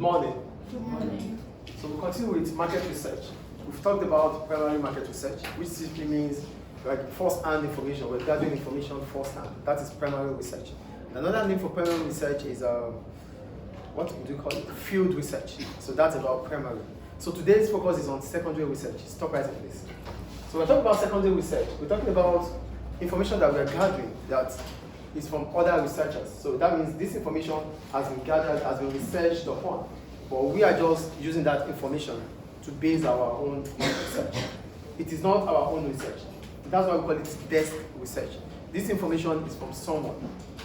morning. Good morning. So we'll continue with market research. We've talked about primary market research, which simply means like first-hand information. We're gathering information first-hand. That is primary research. Another name for primary research is what would you call it? Field research. So that's about primary. So today's focus is on secondary research. Stop right in place. So we're talking about secondary research. We're talking about information that we're gathering that is from other researchers. So that means this information has been gathered, has been researched upon. But we are just using that information to base our own research. It is not our own research. That's why we call it desk research. This information is from someone.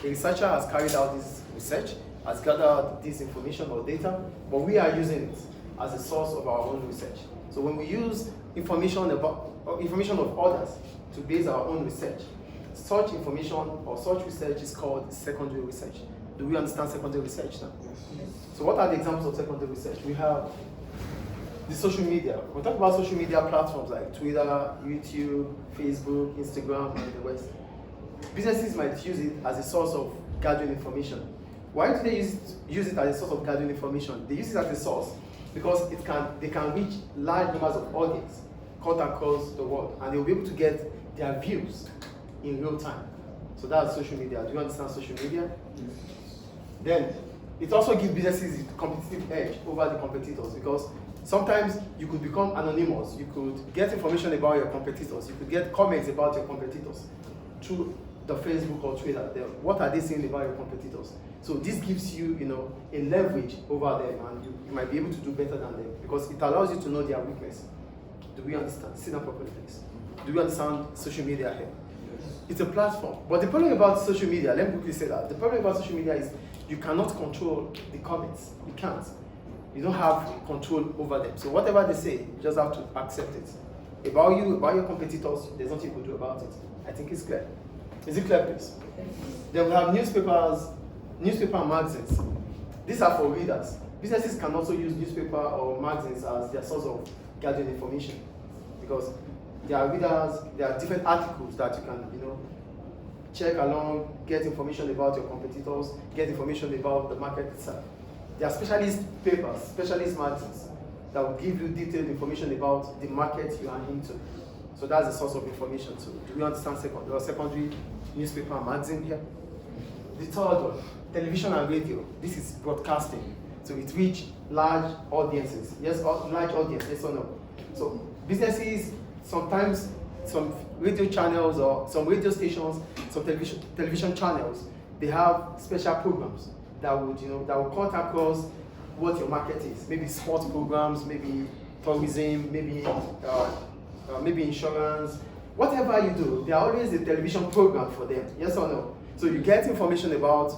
A researcher has carried out this research, has gathered this information or data, but we are using it as a source of our own research. So when we use information of others to base our own research, such information or such research is called secondary research. Do we understand secondary research now? Yes. So what are the examples of secondary research? We have the social media. We'll talk about social media platforms like Twitter, YouTube, Facebook, Instagram, and the rest. Businesses might use it as a source of gathering information. Why do they use it as a source of gathering information? They use it as a source because they can reach large numbers of audience cut across the world, and they'll be able to get their views in real time. So that's social media. Do you understand social media? Yes. Then it also gives businesses a competitive edge over the competitors because sometimes you could become anonymous. You could get information about your competitors. You could get comments about your competitors through the Facebook or Twitter. What are they saying about your competitors? So this gives you, a leverage over them, and you might be able to do better than them because it allows you to know their weakness. Do we understand? Sit down properly, please. Do we understand social media here? It's a platform. But the problem about social media, let me quickly say that. The problem about social media is you cannot control the comments. You can't. You don't have control over them. So whatever they say, you just have to accept it. About you, about your competitors, there's nothing you can do about it. I think it's clear. Is it clear, please? Then we have newspaper and magazines. These are for readers. Businesses can also use newspaper or magazines as their source of gathering information because there are readers, there are different articles that you can, check along, get information about your competitors, get information about the market itself. There are specialist papers, specialist magazines that will give you detailed information about the market you are into. So that's the source of information too. Do you understand secondary newspaper and magazine here? The third one, television and radio. This is broadcasting. So it reaches large audiences. Yes, large audience, yes or no? So businesses, sometimes some radio channels or some radio stations, some television channels, they have special programs that would cut across what your market is. Maybe sports programs, maybe tourism, maybe insurance. Whatever you do, there are always a television program for them. Yes or no? So you get information about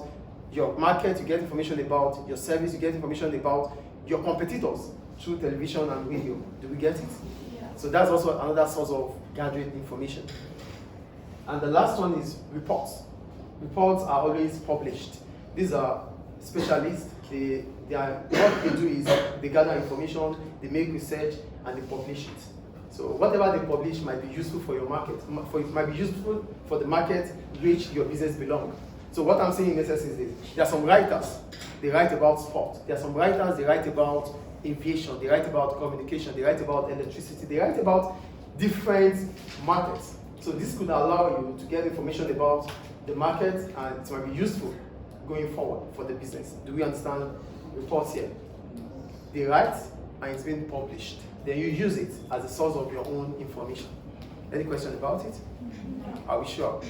your market, you get information about your service, you get information about your competitors through television and radio. Do we get it? Yeah. So that's also another source of gathering information. And the last one is reports. Reports are always published. These are specialists. What they do is they gather information, they make research, and they publish it. So whatever they publish might be useful for your market. It might be useful for the market which your business belongs. So what I'm saying in essence is this. There are some writers, they write about sport. There are some writers, they write about aviation, they write about communication, they write about electricity, they write about different markets. So this could allow you to get information about the market, and it might be useful going forward for the business. Do we understand reports here? They write and it's been published. Then you use it as a source of your own information. Any question about it? Are we sure?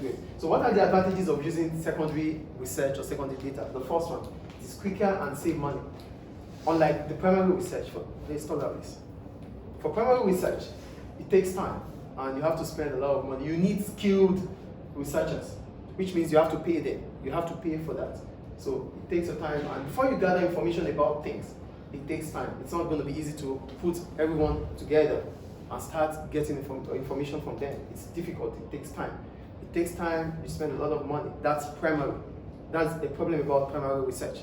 Good. So what are the advantages of using secondary research or secondary data? The first one is quicker and save money. Unlike the primary research, let's talk about this. For primary research, it takes time and you have to spend a lot of money. You need skilled researchers, which means you have to pay them. You have to pay for that. So it takes a time, and before you gather information about things, it takes time. It's not going to be easy to put everyone together and start getting information from them. It's difficult, it takes time. It takes time, you spend a lot of money. That's primary. That's the problem about primary research.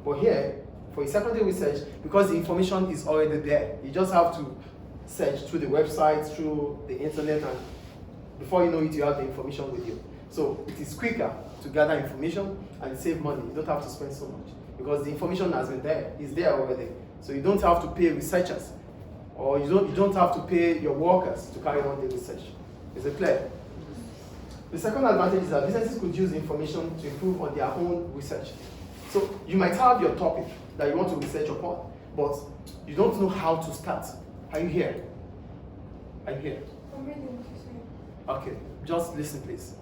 But here, for secondary research, because the information is already there, you just have to search through the website, through the internet, and before you know it, you have the information with you. So it is quicker to gather information and save money. You don't have to spend so much. because the information has been there, it's there already. So you don't have to pay researchers, or you don't have to pay your workers to carry on the research. Is it clear? The second advantage is that businesses could use information to improve on their own research. So you might have your topic that you want to research upon, but you don't know how to start. Are you here? Are you here? I'm reading what you're saying. Okay, just listen please.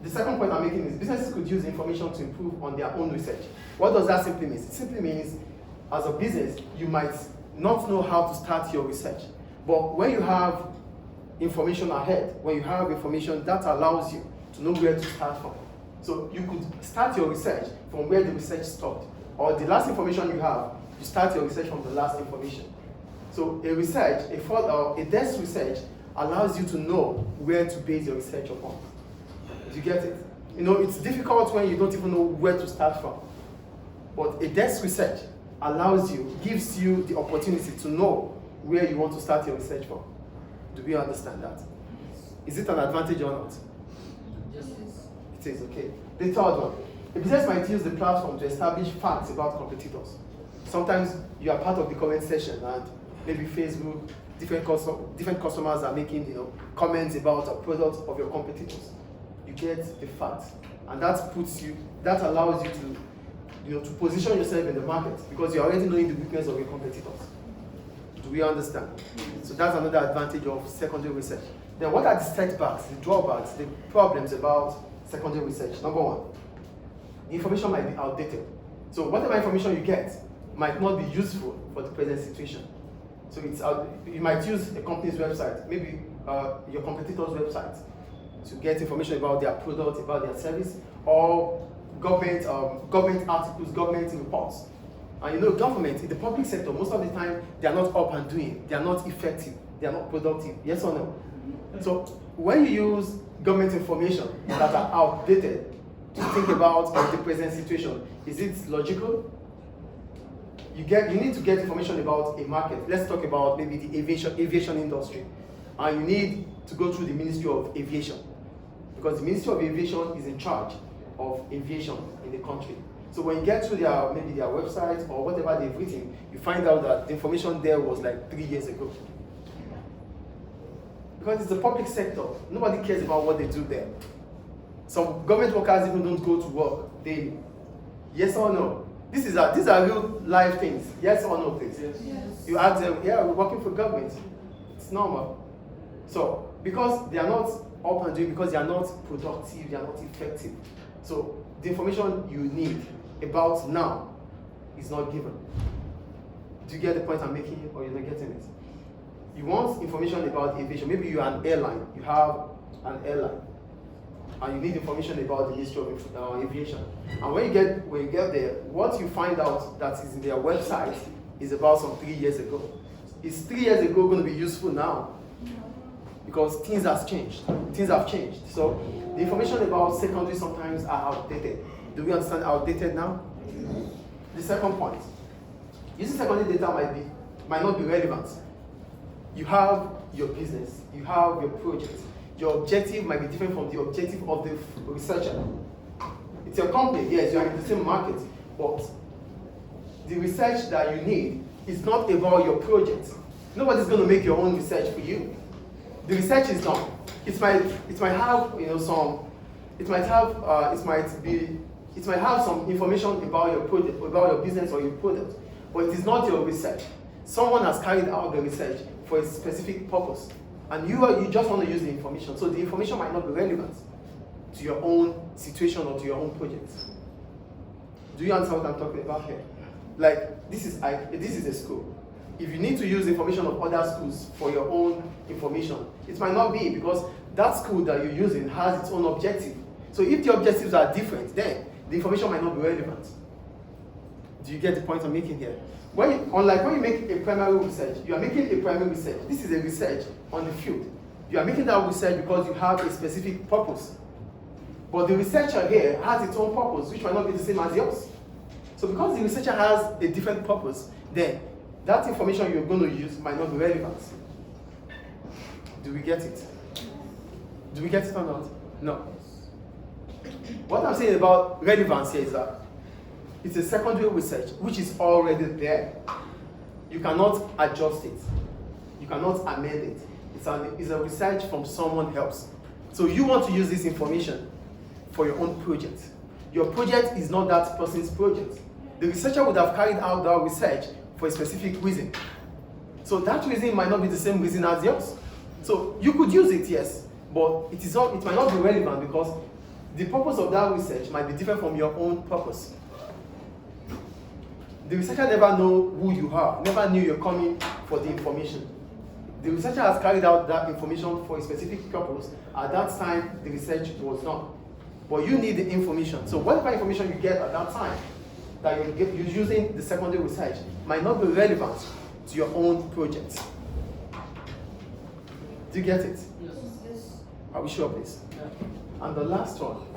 The second point I'm making is businesses could use information to improve on their own research. What does that simply mean? It simply means as a business, you might not know how to start your research. But when you have information ahead, when you have information that allows you to know where to start from. So you could start your research from where the research stopped. Or the last information you have, you start your research from the last information. So a research, a desk research allows you to know where to base your research upon. Do you get it? You know, it's difficult when you don't even know where to start from. But a desk research gives you the opportunity to know where you want to start your research from. Do we understand that? Is it an advantage or not? Yes. It is, okay. The third one. A business might use the platform to establish facts about competitors. Sometimes you are part of the comment section and maybe Facebook, different customers are making comments about a product of your competitors. You get the facts, and that allows you to position yourself in the market because you're already knowing the weakness of your competitors. Do we understand? So that's another advantage of secondary research. Then what are the setbacks, the drawbacks, the problems about secondary research? Number one, the information might be outdated. So whatever information you get might not be useful for the present situation. So you might use a company's website, maybe your competitor's website, to get information about their product, about their service, or government articles, government reports. And government, in the public sector, most of the time, they are not up and doing, they are not effective, they are not productive, yes or no? So when you use government information that are outdated to think about the present situation, is it logical? You need to get information about a market. Let's talk about maybe the aviation industry. And you need to go through the Ministry of Aviation, because the Ministry of Aviation is in charge of aviation in the country. So when you get to maybe their website or whatever they've written, you find out that the information there was like 3 years ago. Because it's the public sector, nobody cares about what they do there. Some government workers even don't go to work daily. Yes or no? These are real life things. Yes or no, please? Yes. You ask them, yeah, we're working for government. It's normal. So because they are not up and doing, because they are not productive, they are not effective. So the information you need about now is not given. Do you get the point I'm making, or you're not getting it? You want information about aviation. Maybe you're an airline. You have an airline, and you need information about the Ministry of Aviation. And when you get there, what you find out that is in their website is about some 3 years ago. Is 3 years ago going to be useful now? Because things have changed. Things have changed. So the information about secondary sometimes are outdated. Do we understand outdated now? The second point. Using secondary data might not be relevant. You have your business, you have your project. Your objective might be different from the objective of the researcher. It's your company, yes, you are in the same market, but the research that you need is not about your project. Nobody's going to make your own research for you. The research is done. It might have some information about your project, about your business or your product, but it is not your research. Someone has carried out the research for a specific purpose, and you just want to use the information. So the information might not be relevant to your own situation or to your own project. Do you understand what I'm talking about here? Like this is a school. If you need to use information of other schools for your own information, it might not be, because that school that you're using has its own objective. So if the objectives are different, then the information might not be relevant. Do you get the point I'm making here? Unlike when you make a primary research, you are making a primary research. This is a research on the field. You are making that research because you have a specific purpose. But the researcher here has its own purpose, which might not be the same as yours. So because the researcher has a different purpose, then that information you're going to use might not be relevant. Do we get it? Do we get it or not? No. What I'm saying about relevance here is that It's a secondary research which is already there. You cannot adjust it. You cannot amend it. It's a research from someone else. So you want to use this information for your own project. Your project is not that person's project. The researcher would have carried out that research for a specific reason. So that reason might not be the same reason as yours. So you could use it, yes, but it might not be relevant because the purpose of that research might be different from your own purpose. The researcher never know who you are, never knew you're coming for the information. The researcher has carried out that information for a specific purpose. At that time, the research was done. But you need the information. So whatever information you get at that time that you're using the secondary research might not be relevant to your own project. Do you get it? Yes. Are we sure, please? Yeah. And the last one.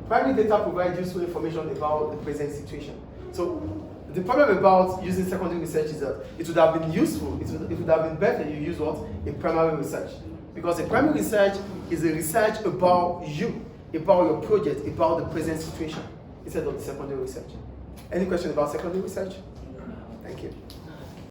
Primary data provides useful information about the present situation. So the problem about using secondary research is that it would have been useful, it would have been better you use what? A primary research. Because a primary research is a research about you, about your project, about the present situation, instead of the secondary research. Any question about secondary research? Thank you.